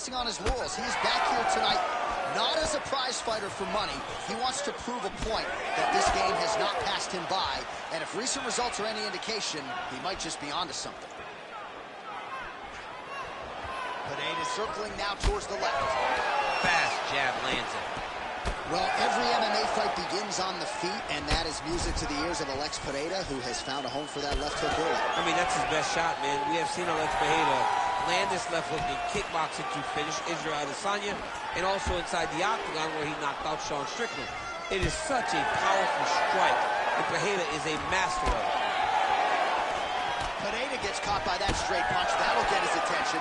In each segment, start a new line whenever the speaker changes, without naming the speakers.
resting on his laurels. He's back here tonight, not as a prize fighter for money. He wants to prove a point that this game has not passed him by, and if recent results are any indication, he might just be onto something. Pineda circling now towards the left.
Fast jab lands it.
Well, every MMA fight begins on the feet, and that is music to the ears of Alex Pineda, who has found a home for that left hook early.
I mean, that's his best shot, man. We have seen Alex Pineda land this left hook in kickboxing to finish Israel Adesanya, and also inside the octagon where he knocked out Sean Strickland. It is such a powerful strike, and Pineda is a master of it.
Pineda gets caught by that straight punch. That'll get his attention.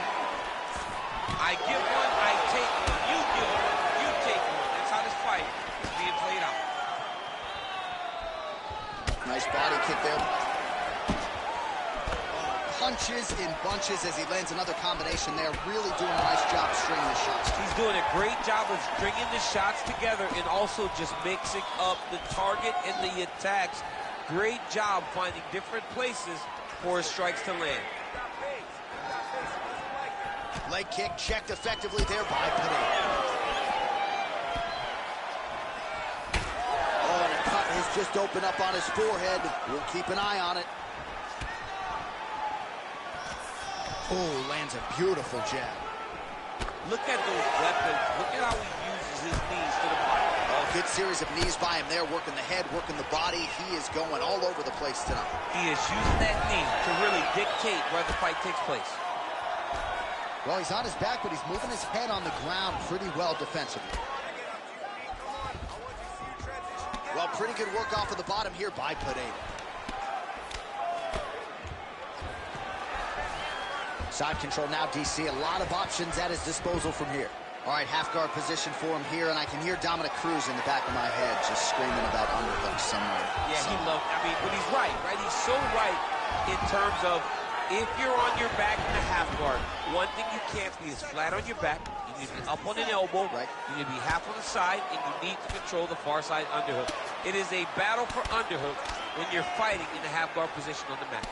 I give one, I take one. You give one, you take one. That's how this fight is being played out.
Nice body kick there. Punches in bunches as he lands another combination there. Really doing a nice job stringing the shots.
He's doing a great job of stringing the shots together and also just mixing up the target and the attacks. Great job finding different places for his strikes to land.
Leg kick checked effectively there by Pineda. Oh, and a cut has just opened up on his forehead. We'll keep an eye on it. Oh, lands a beautiful jab.
Look at those weapons. Look at how he uses his knees to the body.
Oh, good series of knees by him there, working the head, working the body. He is going all over the place tonight.
He is using that knee to really dictate where the fight takes place.
Well, he's on his back, but he's moving his head on the ground pretty well defensively. Well, pretty good work off of the bottom here by Pineda. Side control now, DC. A lot of options at his disposal from here. All right, half guard position for him here, and I can hear Dominic Cruz in the back of my head just screaming about underhooks somewhere.
Yeah, he loves, I mean, but he's right? He's so right in terms of if you're on your back in the half guard, one thing you can't be is flat on your back. You need to be up on an elbow.
Right. You
need to be half on the side, and you need to control the far side underhook. It is a battle for underhook when you're fighting in the half guard position on the mat.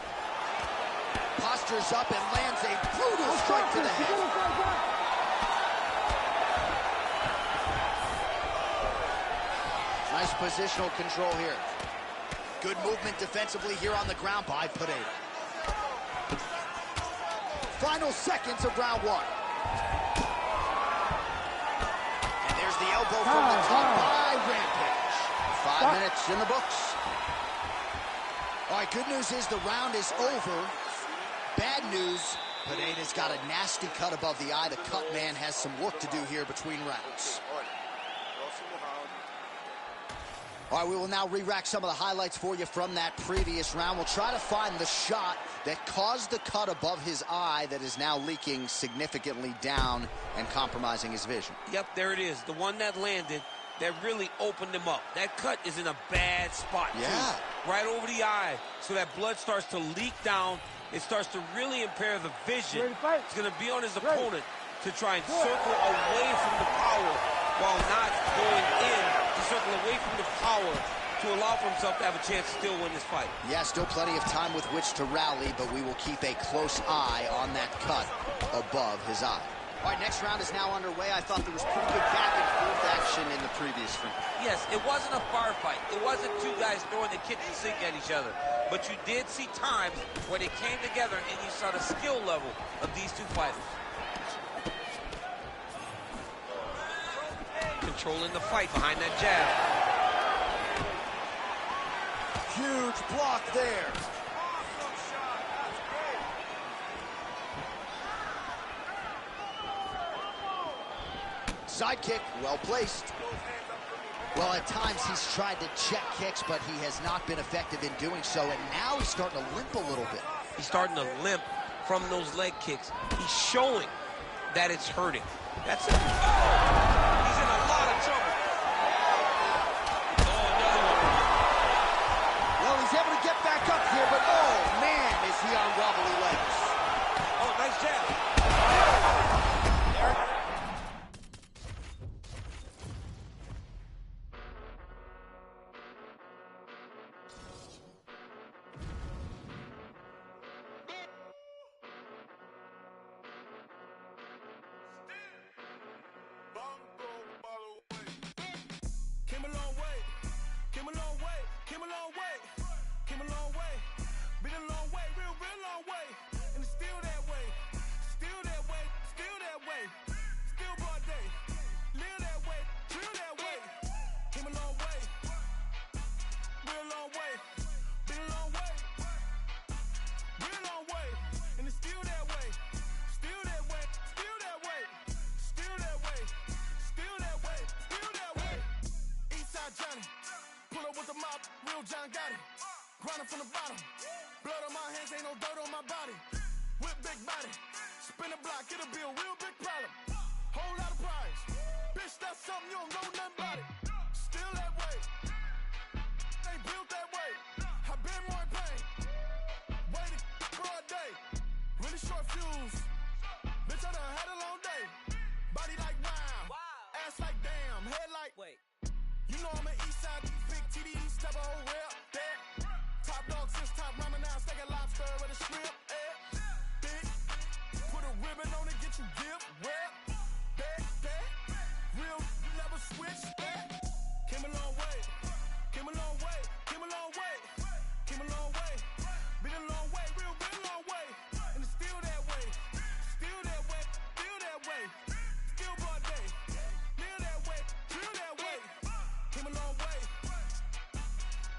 Postures up and lands a brutal strike to the head. Nice positional control here. Good movement defensively here on the ground by Pineda. Final seconds of round one. And there's the elbow from the top by Rampage. 5 minutes in the books. All right, good news is the round is over. Bad news, Pineda's got a nasty cut above the eye. The cut man has some work to do here between rounds. All right, we will now re-rack some of the highlights for you from that previous round. We'll try to find the shot that caused the cut above his eye that is now leaking significantly down and compromising his vision.
Yep, there it is. The one that landed that really opened him up. That cut is in a bad spot,
yeah,
too. Right over the eye, so that blood starts to leak down. It starts to really impair the vision. It's going to be on his opponent to try and circle away from the power while not going in to circle away from the power to allow for himself to have a chance to still win this fight.
Yeah, still plenty of time with which to rally, but we will keep a close eye on that cut above his eye. All right, next round is now underway. I thought there was pretty good back and forth action in the previous round.
Yes, it wasn't a firefight. It wasn't two guys throwing the kitchen sink at each other. But you did see times where they came together and you saw the skill level of these two fighters. Controlling the fight behind that jab.
Huge block there. Side kick, well placed. Well, at times he's tried to check kicks, but he has not been effective in doing so, and now he's starting to limp a little bit.
He's starting to limp from those leg kicks. He's showing that it's hurting. That's it. He's in a lot of trouble. Oh, another one.
Well, he's able to get back up here, but oh, man, is he on wobbly legs.
Oh, nice jab.
Stand. Lil John got it. Grinding from the bottom. Blood on my hands, ain't no dirt on my body. Whip big body. Spin the block, it'll be a real big problem. Whole lot of prize. Bitch, that's something you don't know nothing about it. Still that way. Ain't built that way. I been more in pain. Waited broad day. Really short fuse. Bitch, I done had a long day. Body like wow. Ass like damn. Head like wait. You know I'm an east side big TD step a whole rep. That top dog since top ramen now. Steak a lobster with a shrimp. Big. Put a ribbon on it, get you gift. Rep. That. Real never switch. That. Came a long way. Came a long way. Came a long way. Came a long way. Been a long way. Real long way. And it's still that way. Still that way. Still that way. Still broad day. Live that way. Drill that way. Came a long way.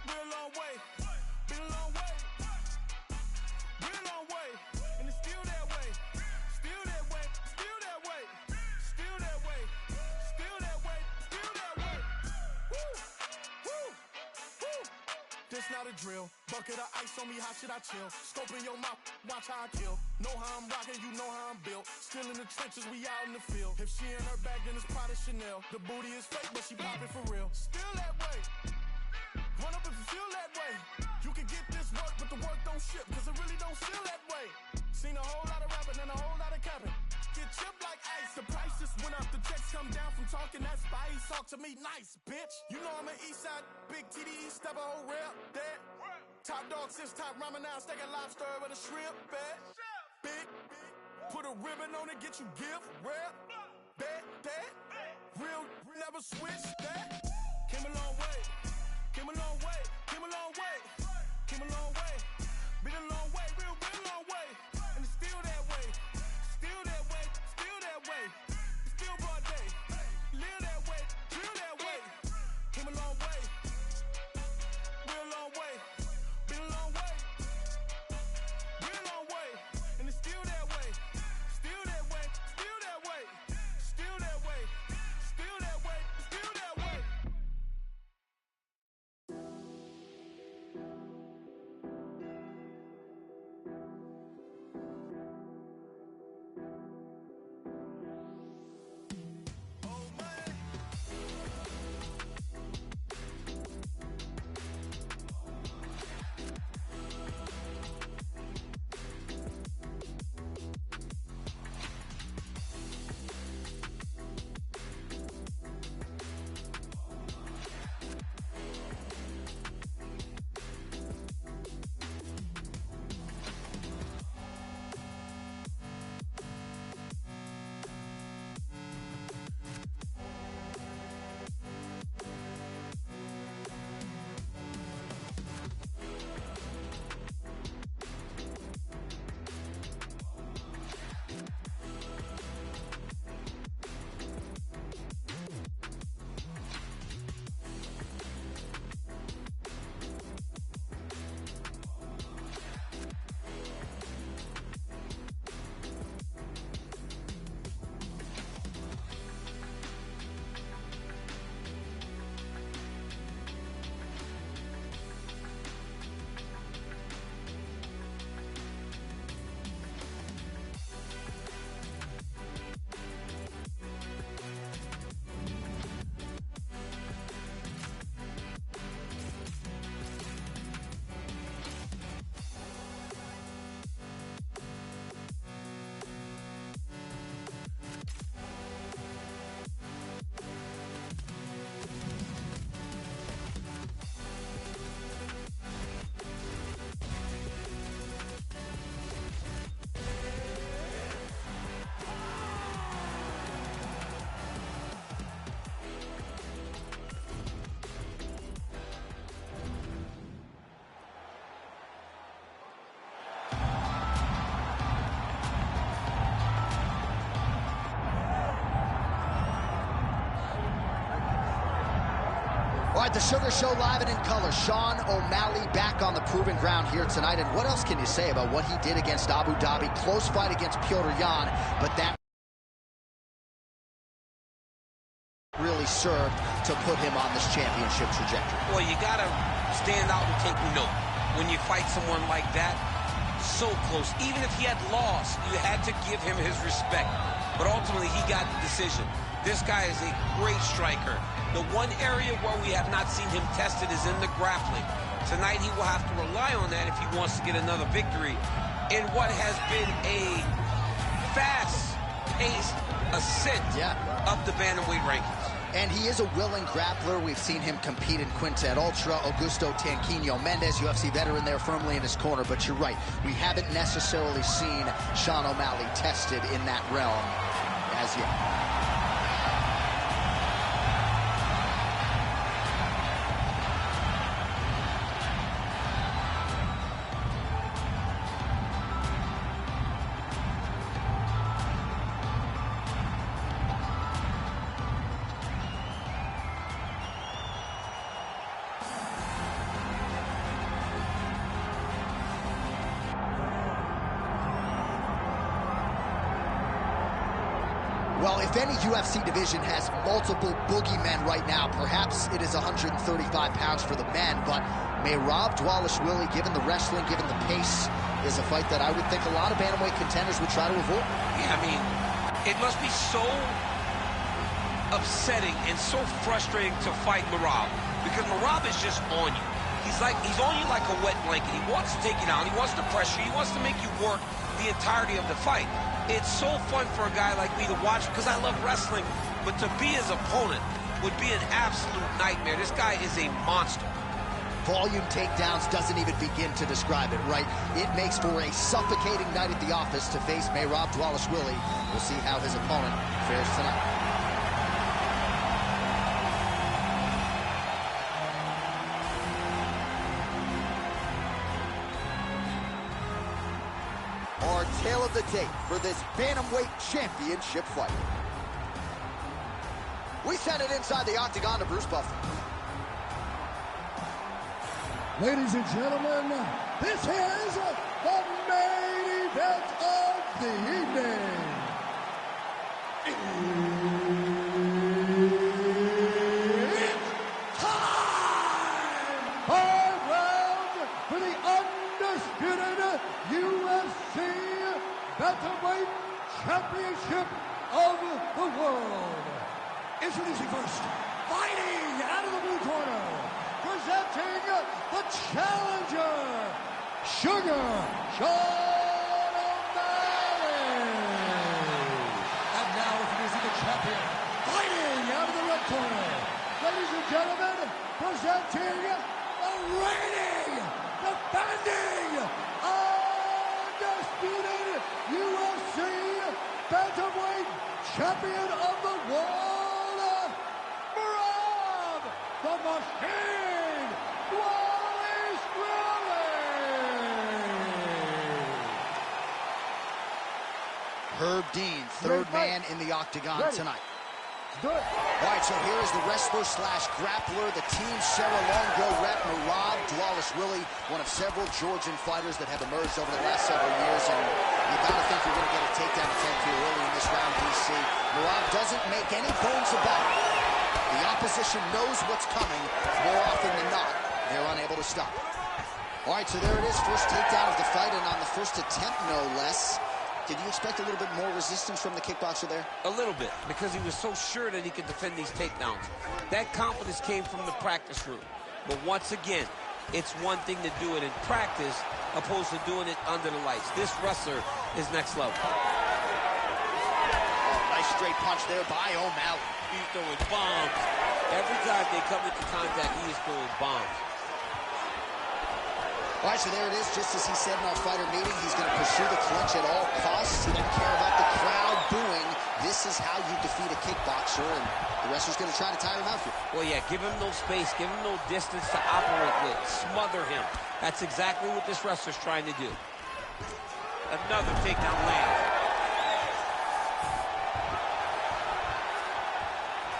Real long way. Been a long way. Real long way. And it's still that way. Still that way. Still that way. Still that way. Still that way. Still that way. Woo. Woo. Woo. This not a drill. Bucket of ice on me, how should I chill? Scope in your mouth, watch how I kill. Know how I'm rocking, you know how I'm built. Still in the trenches, we out in the field. If she in her bag, then it's Prada Chanel. The booty is fake, but she poppin' for real. Still that way. Run up if you feel that way. You can get this work, but the work don't ship, cause it really don't feel that way. Seen a whole lot of rapping and a whole lot of capping. Get chipped like ice. The price just went up, the checks come down from talking that spice. Talk to me nice, bitch. You know I'm an east side, big TD, step a whole rep. That. Top dog since top ramen now, steak a lobster with a shrimp. Big. Put a ribbon on it, get you gift. Rep. That. Real never switch. That. Came a long way. Came a long way. Came a long way. Came a long way. Been a long way. Real long way. And it's still that way. Still that way. Still that way. Still broad day. Live that way. Drill that way. Came a long way. Real long way. Been a long way. Real long way. And it's still that way. Still that way. Still that way. Still that way. Still that way. Still that way.
All right, the Sugar Show live and in color. Sean O'Malley back on the proving ground here tonight. And what else can you say about what he did against Abu Dhabi? Close fight against Petr Yan, but that really served to put him on this championship trajectory.
Well, you got to stand out and take note. When you fight someone like that, so close. Even if he had lost, you had to give him his respect. But ultimately, he got the decision. This guy is a great striker. The one area where we have not seen him tested is in the grappling. Tonight, he will have to rely on that if he wants to get another victory in what has been a fast-paced ascent up the bantamweight rankings.
And he is a willing grappler. We've seen him compete in Quintet Ultra. Augusto Tanquinho Mendez, UFC veteran there firmly in his corner. But you're right, we haven't necessarily seen Sean O'Malley tested in that realm as yet. Well, if any UFC division has multiple boogeymen right now, perhaps it is 135 pounds for the men, but Merab Dvalishvili, given the wrestling, given the pace, is a fight that I would think a lot of bantamweight contenders would try to avoid.
Yeah, I mean, it must be so upsetting and so frustrating to fight Merab, because Merab is just on you. He's on you like a wet blanket. He wants to take you down. He wants to pressure you. He wants to make you work the entirety of the fight. It's so fun for a guy like me to watch because I love wrestling, but to be his opponent would be an absolute nightmare. This guy is a monster.
Volume takedowns doesn't even begin to describe it, right? It makes for a suffocating night at the office to face Merab Dvalishvili. We'll see how his opponent fares tonight. Our tale of the tape for this Bantamweight Championship fight. We send it inside the octagon to Bruce Buffer.
Ladies and gentlemen, this is the main event of the evening. It's time! 5 rounds for the undisputed UFC Bantamweight Championship of the world. Introducing first, fighting out of the blue corner, presenting the challenger, Sugar Sean O'Malley. And now introducing the champion, fighting out of the red corner, ladies and gentlemen, presenting the reigning, defending, undisputed UFC Bantamweight Champion of the world, Merab the Machine Dvalishvili.
Herb Dean, third man in the octagon tonight. All right, so here is the wrestler slash grappler, the Team Serra Longo rep, Merab Dvalishvili, one of several Georgian fighters that have emerged over the last several years, and you gotta think you're gonna get a takedown attempt here early in this round, DC. Merab doesn't make any bones about it. The opposition knows what's coming. More often than not, they're unable to stop it. All right, so there it is, first takedown of the fight, and on the first attempt, no less. Did you expect a little bit more resistance from the kickboxer there?
A little bit, because he was so sure that he could defend these takedowns. That confidence came from the practice room. But once again, it's one thing to do it in practice opposed to doing it under the lights. This wrestler is next level.
Oh, nice straight punch there by O'Malley.
He's throwing bombs. Every time they come into contact, he is throwing bombs.
All right, so there it is. Just as he said in our fighter meeting, he's going to pursue the clinch at all costs. He doesn't care about the crowd booing. This is how you defeat a kickboxer, and the wrestler's going to try to tire him out for you.
Well, yeah, give him no space. Give him no distance to operate with. Smother him. That's exactly what this wrestler's trying to do. Another takedown lands.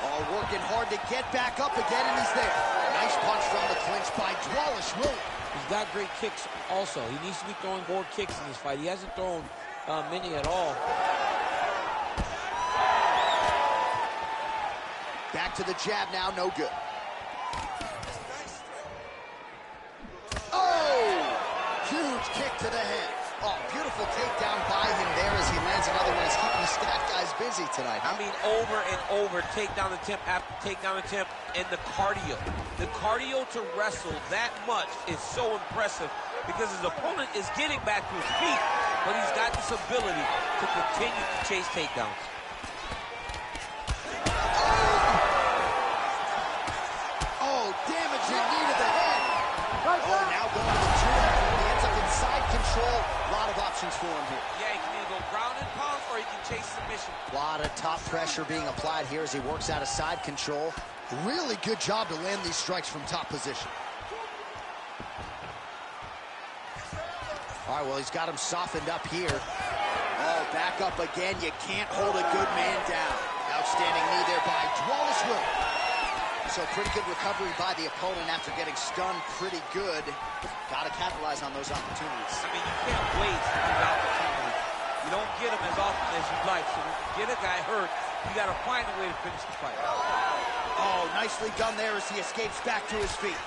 Oh, working hard to get back up again, and he's there. Nice punch from the clinch by Dvalishvili.
He's got great kicks also. He needs to be throwing more kicks in this fight. He hasn't thrown many at all.
Back to the jab now, no good. kick to the head. Oh, beautiful takedown by him there as he lands another one. He's keeping the stat guys busy tonight, huh?
I mean, over and over, takedown attempt after takedown attempt, and the cardio. The cardio to wrestle that much is so impressive because his opponent is getting back to his feet, but he's got this ability to continue to chase takedowns.
Oh, damaging knee to the head. Oh, now going to the chillin. He ends up inside control. A lot of options for him here.
Yeah, he can either go ground and pound or he can chase submission.
A lot of top pressure being applied here as he works out of side control. Really good job to land these strikes from top position. All right, well, he's got him softened up here. Oh, back up again. You can't hold a good man down. Outstanding knee there by Will. So pretty good recovery by the opponent after getting stunned pretty good. Got to capitalize on those opportunities.
I mean, you can't waste these opportunities. You don't get them as often as you'd like. So when you get a guy hurt, you got to find a way to finish the fight.
Oh, nicely done there as he escapes back to his feet.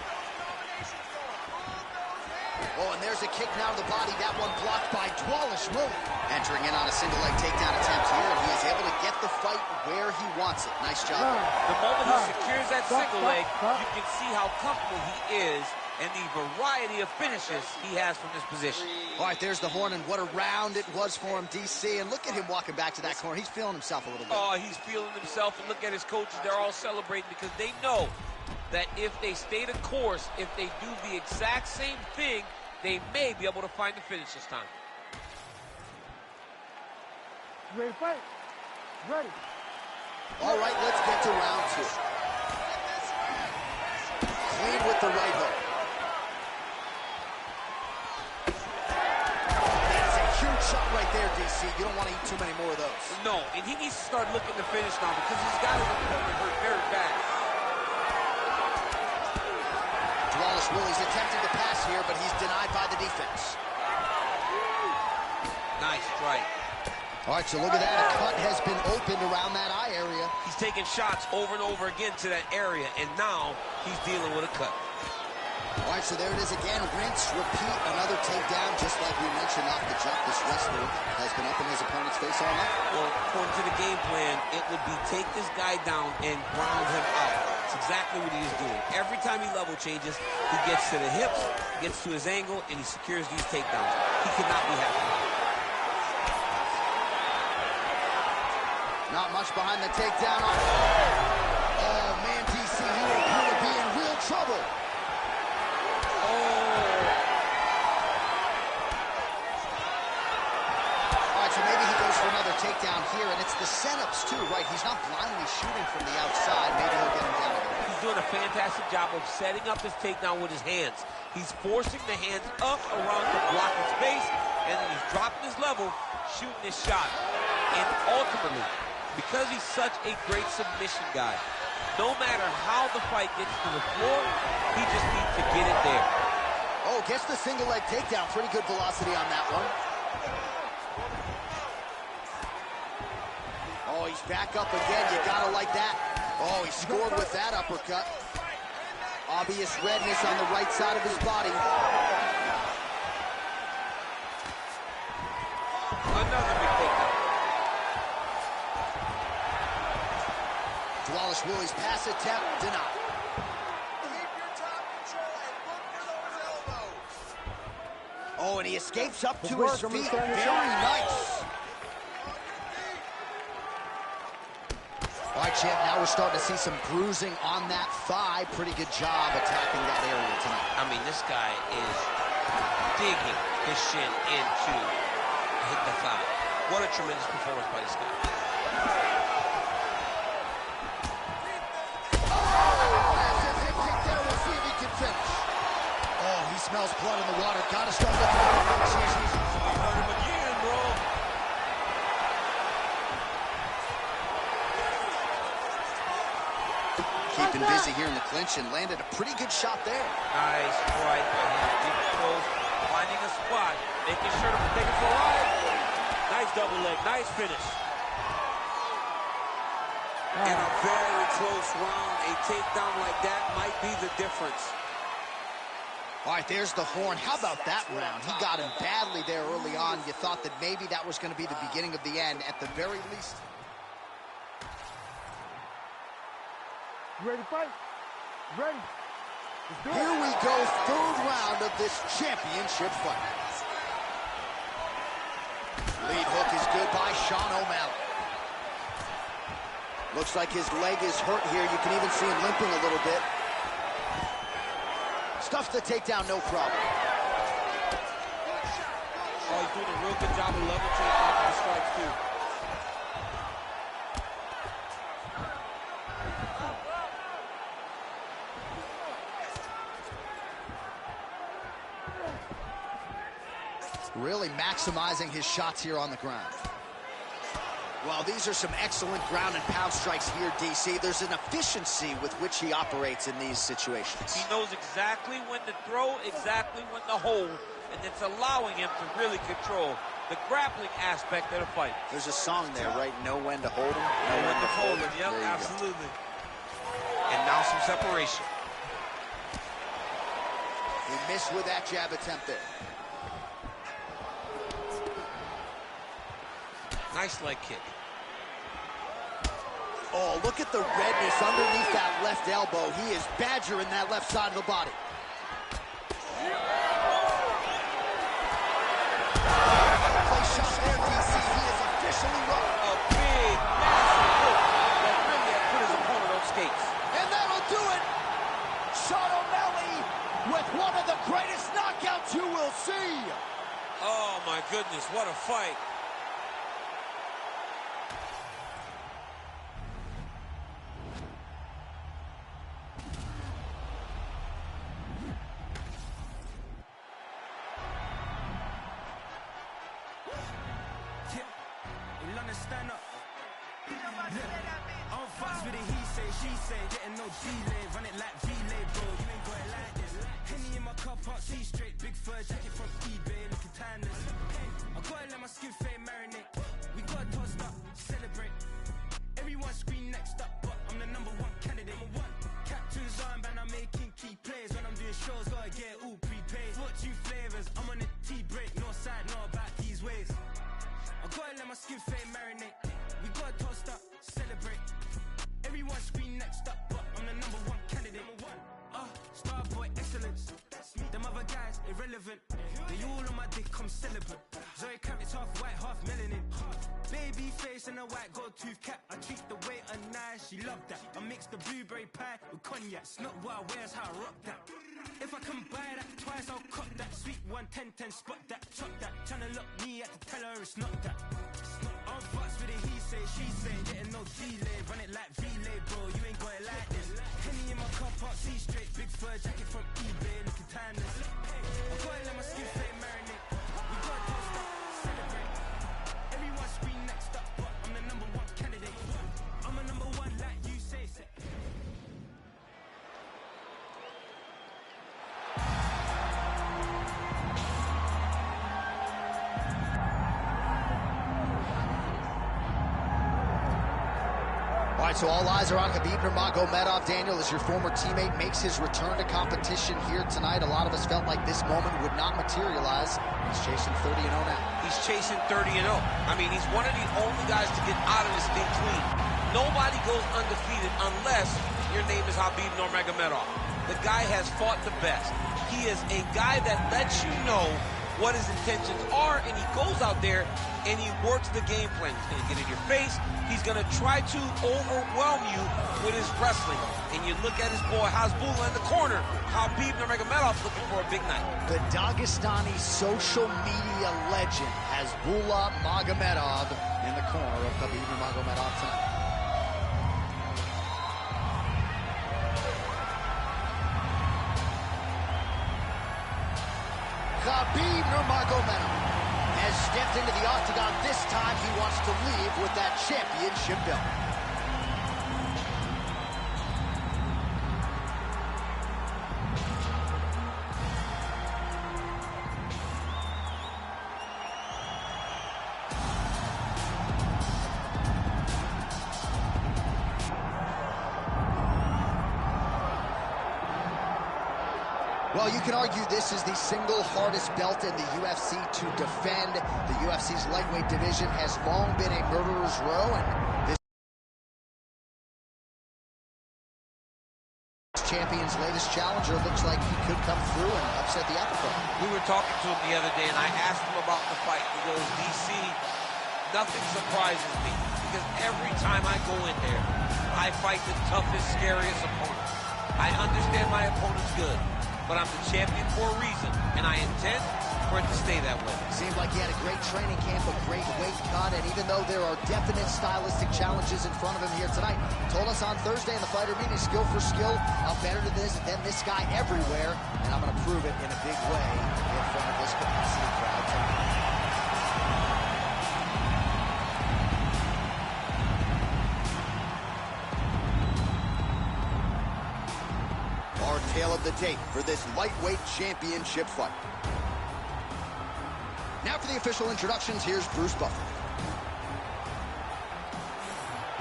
Oh, and there's a kick now to the body. That one blocked by Will. Entering in on a single leg takedown attempt here, and he is able to get the fight where he wants it. Nice job.
The moment he secures that single leg, you can see how comfortable he is and the variety of finishes he has from this position.
All right, there's the horn, and what a round it was for him, DC. And look at him walking back to that corner. He's feeling himself a little bit.
Oh, he's feeling himself, and look at his coaches. They're all celebrating because they know that if they stay the course, if they do the exact same thing, they may be able to find the finish this time.
Ready to fight? Ready.
All right, let's get to round two. Clean with the right hook. That is a huge shot right there, DC. You don't want to eat too many more of those.
No, and he needs to start looking to finish now because he's got his opponent hurt very bad.
Willie's attempting to pass here, but he's denied by the defense.
Nice strike.
All right, so look at that. A cut has been opened around that eye area.
He's taking shots over and over again to that area, and now he's dealing with a cut.
All right, so there it is again. Rinse, repeat, another takedown, just like we mentioned off the jump. This wrestler has been up in his opponent's face all night.
Well, according to the game plan, it would be take this guy down and ground him out. That's exactly what he is doing. Every time he level changes, he gets to the hips, gets to his angle, and he secures these takedowns. He could not be happy.
Not much behind the takedown. Oh, man, DC, he will appear to be in real trouble. So maybe he goes for another takedown here, and it's the setups too, right? He's not blindly shooting from the outside. Maybe he'll get him down again.
He's doing a fantastic job of setting up his takedown with his hands. He's forcing the hands up around to block his face, and then he's dropping his level, shooting his shot. And ultimately, because he's such a great submission guy, no matter how the fight gets to the floor, he just needs to get it there.
Oh, gets the single leg takedown. Pretty good velocity on that one. Oh, he's back up again. You gotta like that. Oh, he scored with that uppercut. Obvious redness on the right side of his body.
Another big takedown.
Willie's pass attempt denied.
Keep your top control and look for those elbows.
Oh, and he escapes up to his feet. Very nice. All right, champ, now we're starting to see some bruising on that thigh. Pretty good job attacking that area tonight.
I mean, this guy is digging his shin into the thigh. What a tremendous performance by this guy.
Massive hip kick there. We'll see if he can finish. Oh, he smells blood in the water. Gotta start looking at the chances.
You hurt him again, bro.
Keeping busy here in the clinch and landed a pretty good shot there.
Nice strike by him. Deep close, finding a spot, making sure to take it for a ride. Nice double leg, nice finish.
In a very close round, a takedown like that might be the difference.
All right, there's the horn. How about that round? He got him badly there early on. You thought that maybe that was going to be the beginning of the end at the very least.
You ready to fight? Ready?
Here we go, third round of this championship fight. Lead hook is good by Sean O'Malley. Looks like his leg is hurt here. You can even see him limping a little bit. Stuffs the takedown, no problem.
Oh, he's doing a real good job of level changing after the strikes, too.
Really maximizing his shots here on the ground. Well, these are some excellent ground and pound strikes here, DC. There's an efficiency with which he operates in these situations.
He knows exactly when to throw, exactly when to hold, and it's allowing him to really control the grappling aspect of the fight.
There's a song there, right? Know when to hold him.
Know when to hold him, yep, absolutely. And now some separation.
He missed with that jab attempt there.
Nice leg kick.
Oh, look at the redness underneath that left elbow. He is badgering that left side of the body. Play shot there, DC. He is officially rocked.
A big, massive hook that really has put his opponent on skates.
And that'll do it. Sean O'Malley with one of the greatest knockouts you will see.
Oh, my goodness, what a fight.
Stand up. I'm fucks with it, he say, she say, getting no delay, run it like relay, bro. You ain't got it like this. Henny in my car, park, see straight, big fur jacket from eBay, looking timeless. I gotta let my skin fade marinate. We gotta toast up, celebrate. Everyone scream next up, but I'm the #1 candidate. Captain's armband, I'm making key plays. When I'm doing shows, gotta get all prepaid. Fortune flavors, I'm on a tea break, no side, no about these ways. I gotta let my skin fade marinate. We gotta toast up, celebrate. Everyone scream next up, but I'm the #1 candidate. Starboy excellence. Them other guys irrelevant. They all on my dick, come celebrate. Zoe Kravitz half white, half melanin. Baby face and a white gold tooth cap. I treat the waiter nice, she love that. I mix the blueberry pie with cognac. It's not what I wear, it's how I rock that. If I can buy that twice, I'll cut that. Sweet 110, spot that, chop that. Tryna lock me at the tell her it's not that. I'm fucks with it, he say, she say, getting no delay. Run it like relay, bro, you ain't got it like this. Henny in my car, park, see straight, big fur jacket from eBay, looking timeless. I gotta let my skin fade marinate. We gotta toast up, celebrate. Everyone scream next up, but I'm the #1 candidate. I'm a #1 like you say.
All right, so all eyes are on Khabib Nurmagomedov. Daniel, as your former teammate makes his return to competition here tonight, a lot of us felt like this moment would not materialize. He's chasing 30-0 now.
He's chasing 30-0. I mean, he's one of the only guys to get out of this thing clean. Nobody goes undefeated unless your name is Khabib Nurmagomedov. The guy has fought the best. He is a guy that lets you know what his intentions are, and he goes out there and he works the game plan. He's going to get in your face. He's going to try to overwhelm you with his wrestling. And you look at his boy Hasbulla in the corner. Khabib Nurmagomedov looking for a big night.
The Dagestani social media legend Hasbulla Magomedov in the corner of Khabib Nurmagomedov tonight. Khabib Nurmagomedov has stepped into the octagon. This time he wants to leave with that championship belt. Well, you can argue this is the single hardest belt in the UFC to defend. The UFC's lightweight division has long been a murderer's row, and this champion's latest challenger looks like he could come through and upset the apple cart.
We were talking to him the other day, and I asked him about the fight. He goes, DC, nothing surprises me, because every time I go in there, I fight the toughest, scariest opponent. I understand my opponent's good, but I'm the champion for a reason, and I intend for it to stay that way.
Seemed like he had a great training camp, a great weight cut, and even though there are definite stylistic challenges in front of him here tonight, he told us on Thursday in the fighter meeting, skill for skill, I'm better than this guy everywhere, and I'm going to prove it in a big way in front of this capacity crowd tonight. Our tale of the tape for this lightweight championship fight. Now for the official introductions, here's Bruce Buffer.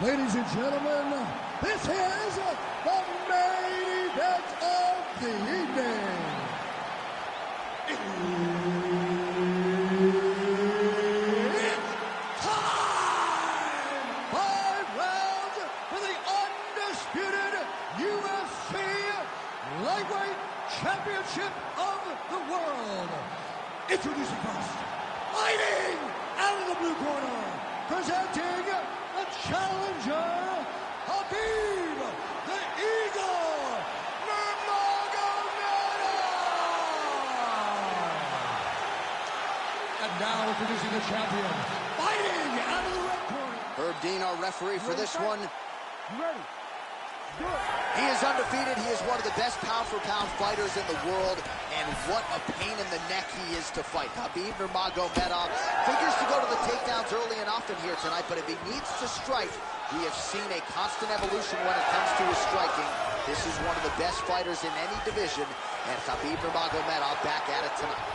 Ladies and gentlemen, this is the main event of the evening. It's time! 5 rounds for the undisputed UFC Lightweight Championship of the World. Introducing first, fighting out of the blue corner, presenting the challenger, Khabib, the Eagle, Nurmagomedov. And now introducing the champion, fighting out of the red corner.
Herb Dean, our referee for this one.
You ready? Good.
He is undefeated. He is one of the best pound-for-pound fighters in the world, and what a pain in the neck he is to fight. Khabib Nurmagomedov figures to go to the takedowns early and often here tonight, but if he needs to strike, we have seen a constant evolution when it comes to his striking. This is one of the best fighters in any division, and Khabib Nurmagomedov back at it tonight.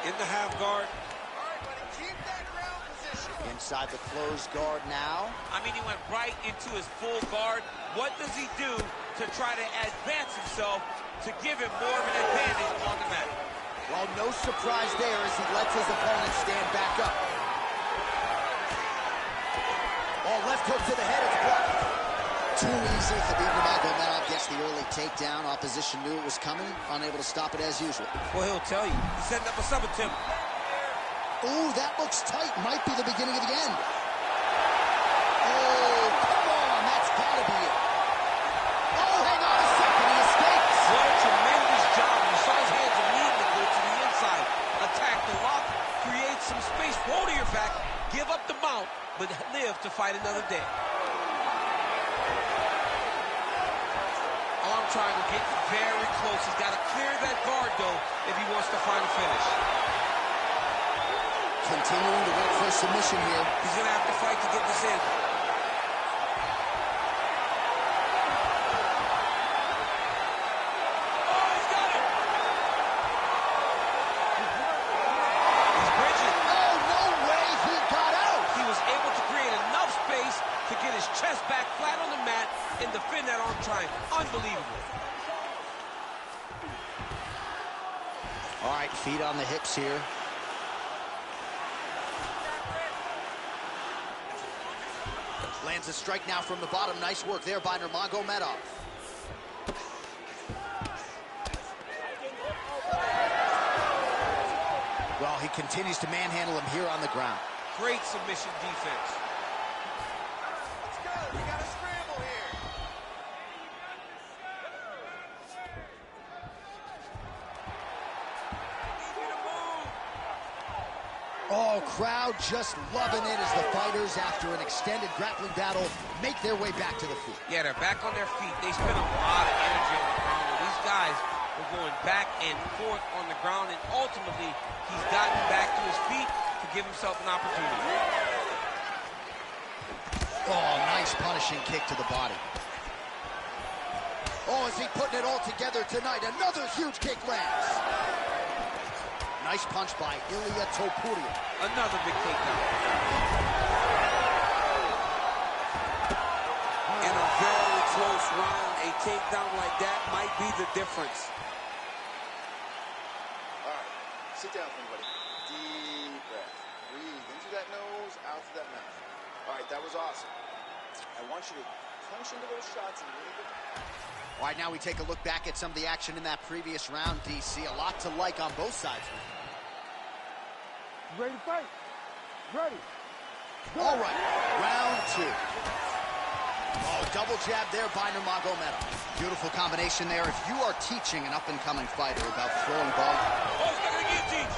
In the half guard.
Inside the closed guard now.
I mean, he went right into his full guard. What does he do to try to advance himself to give him more of an advantage on the mat?
Well, no surprise there as he lets his opponent stand back up. Oh, left hook to the head, it's blocked. Too easy. Khabib Nurmagomedov gets the early takedown. Opposition knew it was coming, unable to stop it as usual.
Well, he'll tell you. He's setting up a sub attempt.
Ooh, that looks tight. Might be the beginning of the end. Oh, come on. That's got to be it. Oh, hang on a second. He escapes.
What a tremendous job. You saw his hands immediately go to the inside. Attack the lock. Create some space. Roll to your back. Give up the mount, but live to fight another day. Arm triangle getting very close. He's got to clear that guard, though, if he wants to find a finish.
Continuing to work for a submission here.
He's going to have to fight to get this in. Oh, he's got it! He's bridging.
Oh, no way he got out.
He was able to create enough space to get his chest back flat on the mat and defend that arm triangle. Unbelievable.
All right, feet on the hips here. Lands a strike now from the bottom. Nice work there by Nurmagomedov. Well, he continues to manhandle him here on the ground.
Great submission defense.
Let's go. We got a scramble here.
Oh, crowd just loving it as the fighters, after an extended grappling battle, make their way back to the feet.
Yeah, they're back on their feet. They spent a lot of energy on the ground. These guys were going back and forth on the ground, and ultimately, he's gotten back to his feet to give himself an opportunity.
Oh, nice punishing kick to the body. Oh, is he putting it all together tonight? Another huge kick lands. Nice punch by Ilia Topuria.
Another big takedown. In a very close round, a takedown takedown like that might be the difference.
All right, sit down, everybody. Deep breath. Breathe into that nose, out through that mouth. All right, that was awesome. I want you to punch into those shots and really good.
All right, now we take a look back at some of the action in that previous round, DC. A lot to like on both sides.
Ready to fight? Ready.
All right, round two. Oh, double jab there by Nurmagomedov. Beautiful combination there. If you are teaching an up-and-coming fighter about throwing ball...
Oh, he's got a guillotine.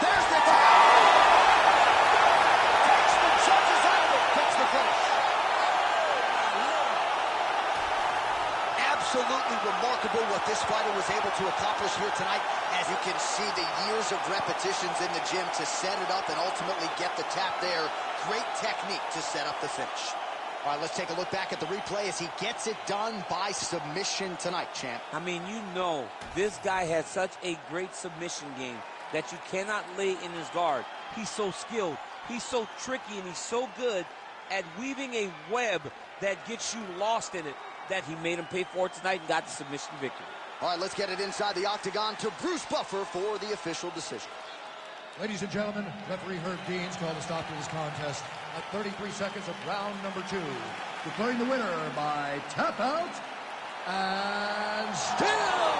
There's the tap! Takes the judges out of it. Gets the finish. Absolutely remarkable what this fighter was able to accomplish here tonight. As you can see, the years of repetitions in the gym to set it up and ultimately get the tap there. Great technique to set up the finish. All right, let's take a look back at the replay as he gets it done by submission tonight, champ.
I mean, you know, this guy has such a great submission game that you cannot lay in his guard. He's so skilled, he's so tricky, and he's so good at weaving a web that gets you lost in it that he made him pay for it tonight and got the submission victory.
All right, let's get it inside the octagon to Bruce Buffer for the official decision.
Ladies and gentlemen, referee Herb Deans called a stop to this contest at 33 seconds of round number 2, declaring the winner by tap out, and still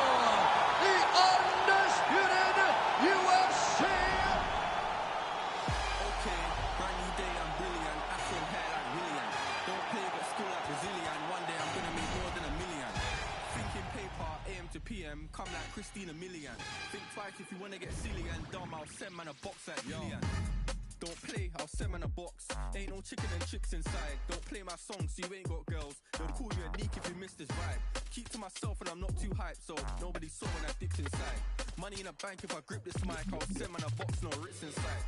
the undisputed UFC.
Okay, brand new day, I'm brilliant. Afro hair like William. Don't play but still like Brazilian. One day I'm gonna make more than $1 million. Thinking paper, AM to PM, come like Christina Milian. Think twice if you wanna get silly and dumb, I'll send man a box like William. Don't play, I'll send man a box. Ain't no chicken and chicks inside. Don't play my songs, so you ain't got girls. They'll call you a neek if you miss this vibe. Keep to myself and I'm not too hyped, so nobody saw when I dipped inside. Money in a bank if I grip this mic, I'll send man a box, no Ritz inside.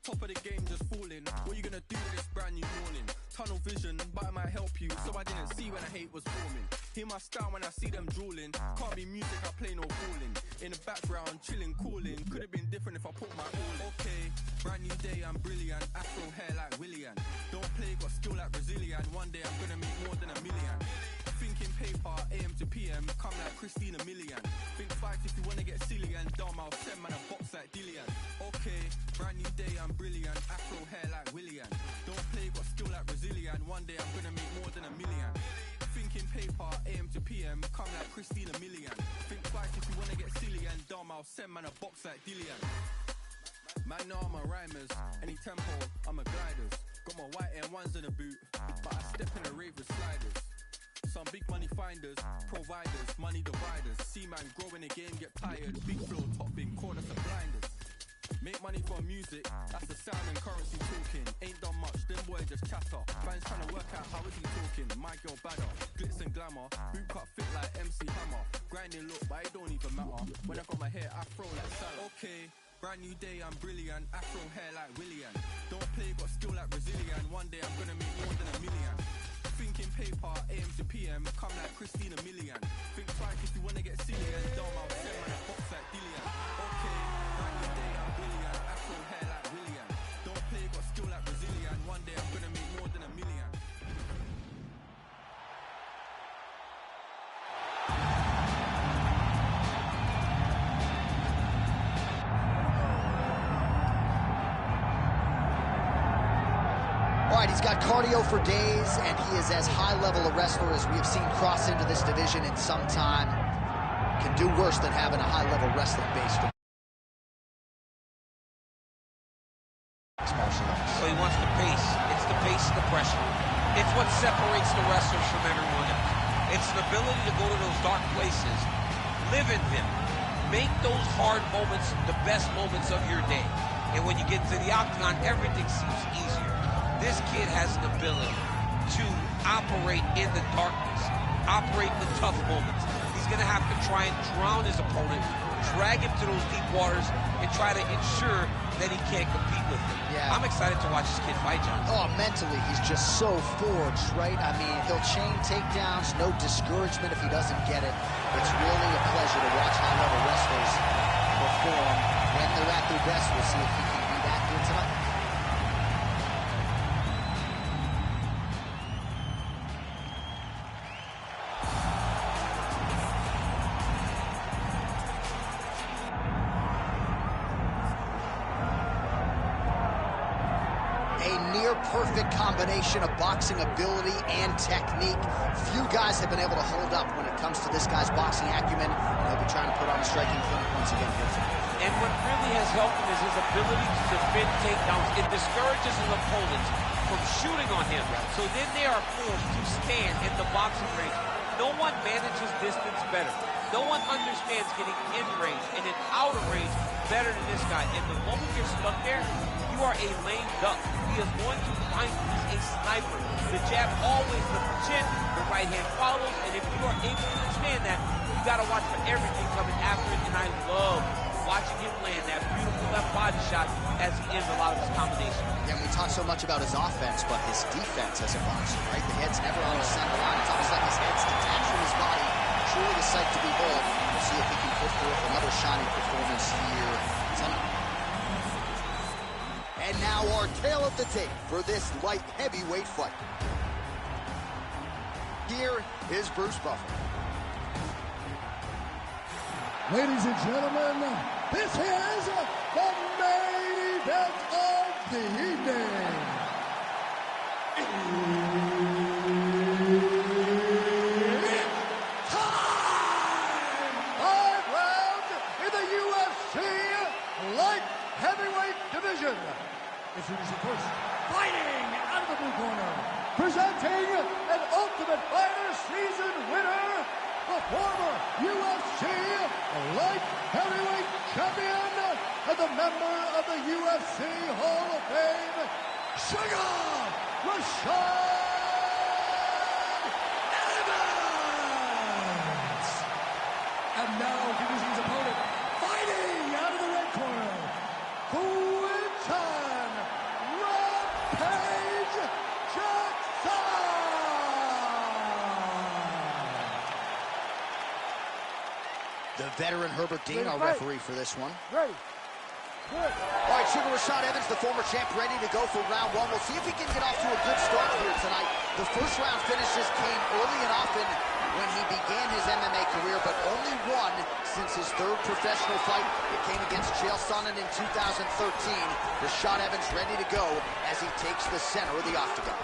Top of the game just falling. What you gonna do with this brand new morning? Tunnel vision, but it might help you, so I didn't see when the hate was forming. Hear my style when I see them drooling. Can't be music, I play no calling. In the background, chilling, cooling. Could have been different if I put my all in. Okay, brand new day, I'm brilliant. Afro hair like William. Don't play, got skill like Brazilian. One day I'm gonna make more than $1 million. Thinking paper, AM to PM, come like Christina Milian. Think twice if you wanna get silly and dumb, I'll send man a box like Dillian. Okay, brand new day, I'm brilliant. Afro hair like William. Don't play, got skill like Brazilian. One day I'm gonna make more than $1 million. Thinking paper, AM to PM, come like Christina Milian. Think twice if you wanna get silly and dumb, I'll send man a box like Dillian. Man, know I'm a rhymers. Any tempo, I'm a gliders. Got my white M1s in the boot, but I step in a rave with sliders. Some big money finders, providers, money dividers. See man grow in the game, get tired. Big flow, top big, corners and blinders. Make money from music, that's the sound and currency talking. Ain't done much, them boys just chatter. Fans trying to work out how is he talking. My girl badder, glitz and glamour. Boot cut fit like MC Hammer. Grinding look, but it don't even matter. When I got my hair afro like salad. Okay, brand new day, I'm brilliant. Afro hair like William. Don't play, got skill like Brazilian. One day I'm gonna make more than $1 million. Thinking paper, AM to PM, come like Christina Milian. Think twice if you wanna get silly and dumb, I'll send man a box like Dillian. Okay, brand new day, I'm brilliant. Afro hair like William. Don't play, got skill like Brazilian. One day I'm gonna make more than $1 million.
All right, he's got cardio for days, and he is as high-level a wrestler as we have seen cross into this division in some time. Can do worse than having a high-level wrestling base.
So he wants the pace. It's the pace and the pressure. It's what separates the wrestlers from everyone else. It's an ability to go to those dark places, live in them, make those hard moments the best moments of your day. And when you get into the octagon, everything seems easier. This kid has an ability to operate in the darkness, operate in the tough moments. He's going to have to try and drown his opponent, drag him to those deep waters, and try to ensure that he can't compete with him.
Yeah.
I'm excited to watch this kid fight, John.
Oh, mentally, he's just so forged, right? I mean, he'll chain takedowns, no discouragement if he doesn't get it. It's really a pleasure to watch high-level wrestlers perform when they're at their best. We'll see if he near-perfect combination of boxing ability and technique. Few guys have been able to hold up when it comes to this guy's boxing acumen, and he'll be trying to put on a striking clinic once again here tonight.
And what really has helped him is his ability to defend takedowns. It discourages his opponents from shooting on him. So then they are forced to stand in the boxing range. No one manages distance better. No one understands getting in range and in outer range better than this guy. And the moment you're stuck there, you are a lame duck. He is going to find you. He's a sniper. The jab always the chin, the right hand follows, and if you are able to understand that, you got to watch for everything coming after it. And I love watching him land that beautiful left body shot as he ends a lot of his combinations.
Yeah, we talk so much about his offense, but his defense as a boxer, right? The head's never on the center line. It's almost like his head's detached from his body. Truly a sight to behold. We'll see if he can put forth another shining performance here tonight. And now our tale of the tape for this light heavyweight fight. Here is Bruce Buffer.
Ladies and gentlemen, this is the main event of the evening. It's time! 5 rounds in the UFC light heavyweight division. Introducing first, fighting out of the blue corner, presenting an Ultimate Fighter season winner, the former UFC light heavyweight champion and the member of the UFC Hall of Fame, Sugar Rashad Evans. And now introducing his opponent, fighting out of the red corner, Quinton Rampage Jackson.
The veteran Herbert Dean, our referee for this one.
Ready. Good.
All right, Sugar Rashad Evans, the former champ, ready to go for round one. We'll see if he can get off to a good start here tonight. The first round finishes came early and often when he began his MMA career, but only one since his third professional fight. It came against Chael Sonnen in 2013. Rashad Evans ready to go as he takes the center of the octagon.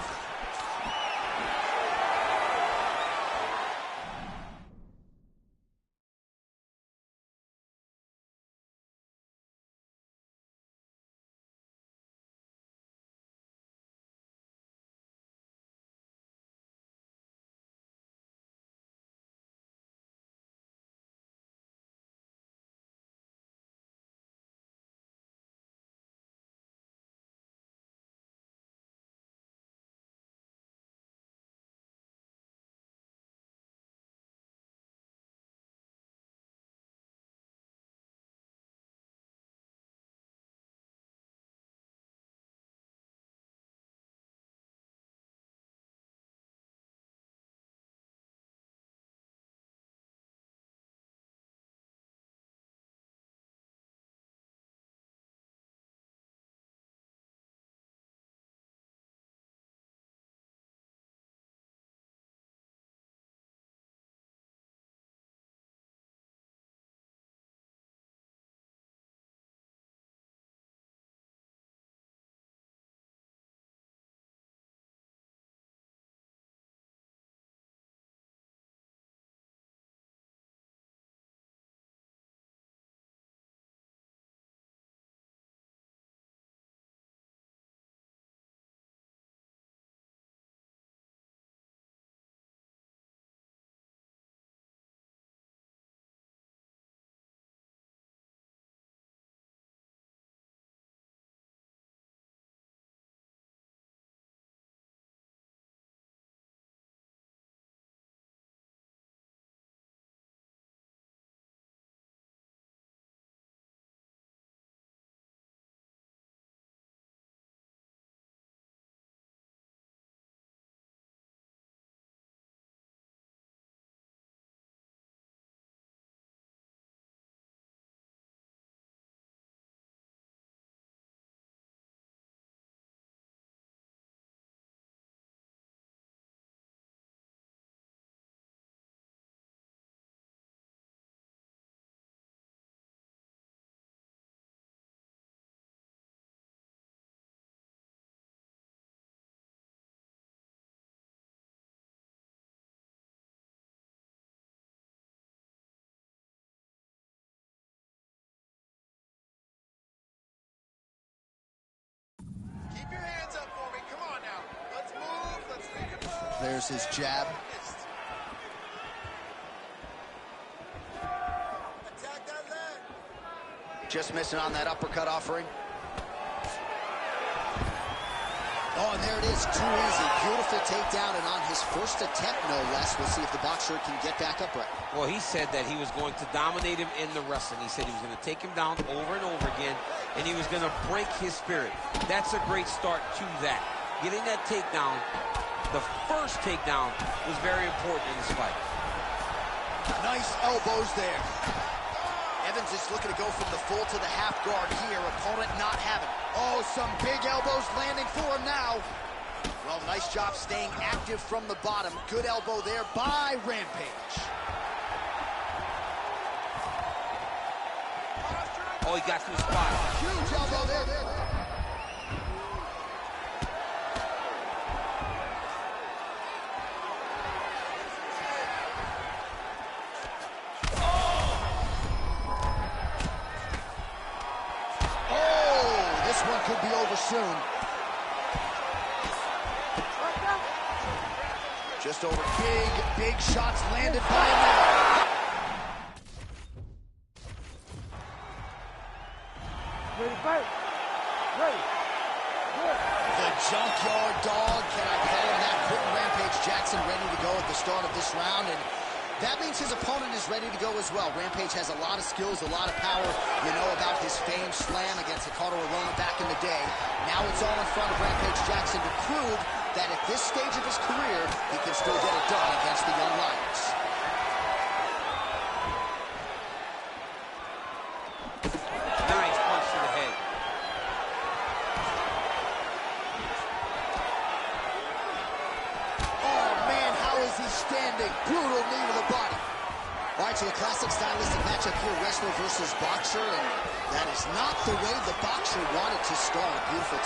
There's his jab.
Attack that leg.
Just missing on that uppercut offering. Oh, and there it is, too easy. Beautiful takedown, and on his first attempt, no less. We'll see if the boxer can get back upright.
Well, he said that he was going to dominate him in the wrestling. He said he was going to take him down over and over again, and he was going to break his spirit. That's a great start to that. Getting that takedown, the first takedown, was very important in this fight.
Nice elbows there. Evans is looking to go from the full to the half guard here. Opponent not having it. Oh, some big elbows landing for him now. Well, nice job staying active from the bottom. Good elbow there by Rampage.
Oh, he got to the spot.
Huge elbow there. Could be over soon. Just over. Big shots landed by him now.
Ready, fight. Ready.
The junkyard dog, can I call him that? Quentin Rampage Jackson ready to go at the start of this round, and that means his opponent is ready to go as well. Rampage has a lot of skills, a lot of power. You know about his famed slam against Ricardo Arona back in the day. Now it's all in front of Rampage Jackson to prove that at this stage of his career, he can still get it done against the Young Lions.
Nice punch to the head.
Oh, man, how is he standing? Brutal knee to the body. All right, so a classic stylistic matchup here, wrestler versus boxer, and that is not the way the boxer wanted to start. Beautiful.